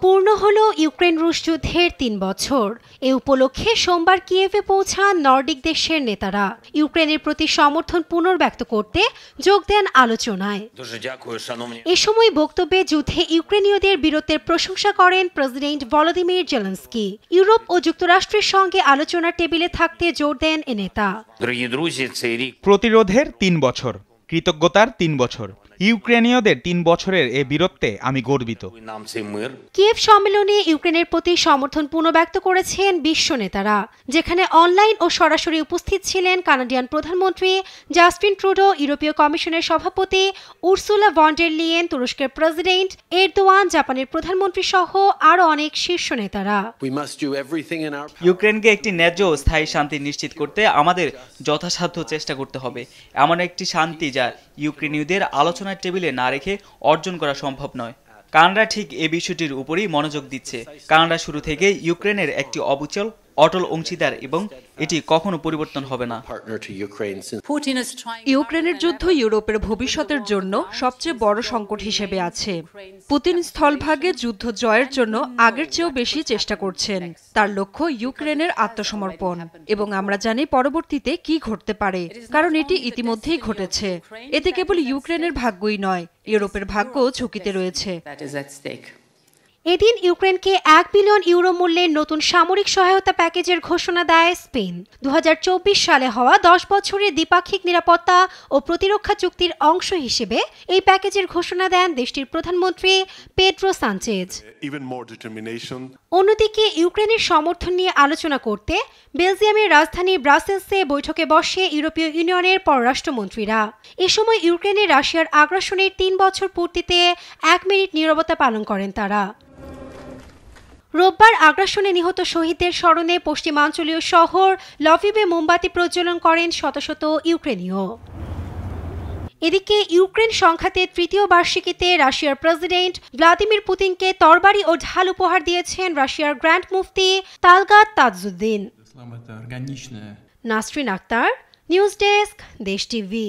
পূর্ণ হলো ইউক্রেন রুশ যুদ্ধের ৩ বছর। এ উপলক্ষে সোমবার কিয়েভে পৌঁছান নর্ডিক দেশের নেতারা। ইউক্রেনের প্রতি সমর্থন পুনর্ব্যক্ত করতে যোগ দেন আলোচনায়। এ সময় বক্তব্যে যুদ্ধে ইউক্রেনীয়দের বীরত্বের প্রশংসা করেন প্রেসিডেন্ট ভলোদিমির জেলেনস্কি। ইউরোপ ও যুক্তরাষ্ট্রের সঙ্গে আলোচনার টেবিলে থাকতে জোর দেন এ নেতা। প্রতিরোধের ৩ বছর, কৃতজ্ঞতার ৩ বছর। ইউক্রেনীয়দের ৩ বছরের এ বীরত্বে আমি গর্বিত। কিয়েভ সম্মেলনে ইউক্রেনের প্রতি সমর্থন পুনর্ব্যক্ত করেছেন বিশ্ব নেতারা, যেখানে অনলাইন ও সরাসরি উপস্থিত ছিলেন কানাডিয়ান প্রধানমন্ত্রী জাস্টিন ট্রুডো, ইউরোপীয় কমিশনের সভাপতি উর্সুলা ভন ডের লিয়েন, তুরস্কের প্রেসিডেন্ট এরদোয়ান, জাপানের প্রধানমন্ত্রী সহ আরও অনেক শীর্ষ নেতারা। ইউক্রেনকে একটি ন্যায্য ও স্থায়ী শান্তি নিশ্চিত করতে আমাদের যথাসাধ্য চেষ্টা করতে হবে। এমন একটি শান্তি যা ইউক্রেনীয়দের আলোচনার টেবিলে না রেখে অর্জন করা সম্ভব নয়। কানাডা ঠিক এই বিষয়টির উপরই মনোযোগ দিচ্ছে। কানাডা শুরু থেকে ইউক্রেনের একটি অটল অংশীদার এবং এটি কখনো পরিবর্তন হবে না। ইউক্রেনের যুদ্ধ ইউরোপের ভবিষ্যতের জন্য সবচেয়ে বড় সংকট হিসেবে আছে। পুতিন স্থলভাগে যুদ্ধ জয়ের জন্য আগের চেয়েও বেশি চেষ্টা করছেন। তার লক্ষ্য ইউক্রেনের আত্মসমর্পণ, এবং আমরা জানি পরবর্তীতে কি ঘটতে পারে, কারণ এটি ইতিমধ্যেই ঘটেছে। এতে কেবল ইউক্রেনের ভাগ্যই নয়, ইউরোপের ভাগ্যও ঝুঁকিতে রয়েছে। এদিন ইউক্রেনকে ১ বিলিয়ন ইউরো মূল্যের নতুন সামরিক সহায়তা প্যাকেজের ঘোষণা দেয় স্পেন। ২০২৪ সালে হওয়া ১০ বছরের দ্বিপাক্ষিক নিরাপত্তা ও প্রতিরক্ষা চুক্তির অংশ হিসেবে এই প্যাকেজের ঘোষণা দেন দেশটির প্রধানমন্ত্রী পেড্রো সানচেজ। অন্যদিকে ইউক্রেনের সমর্থন নিয়ে আলোচনা করতে বেলজিয়ামের রাজধানী ব্রাসেলসে বৈঠকে বসে ইউরোপীয় ইউনিয়নের পররাষ্ট্রমন্ত্রীরা। এ সময় ইউক্রেনে রাশিয়ার আগ্রাসনের ৩ বছর পূর্তিতে ১ মিনিট নীরবতা পালন করেন তারা। রোববার আগ্রাসনে নিহত শহীদদের স্মরণে পশ্চিমাঞ্চলীয় শহর লভিভে মোমবাতি প্রজ্বলন করেন শত শত ইউক্রেনীয়। এদিকে ইউক্রেন সংঘাতের ৩য় বার্ষিকীতে রাশিয়ার প্রেসিডেন্ট ভ্লাদিমির পুতিনকে তরবারি ও ঢাল উপহার দিয়েছেন রাশিয়ার গ্র্যান্ড মুফতি তালগাত তাজউদ্দিন। নাসরিন আক্তার, নিউজ ডেস্ক, দেশ টিভি।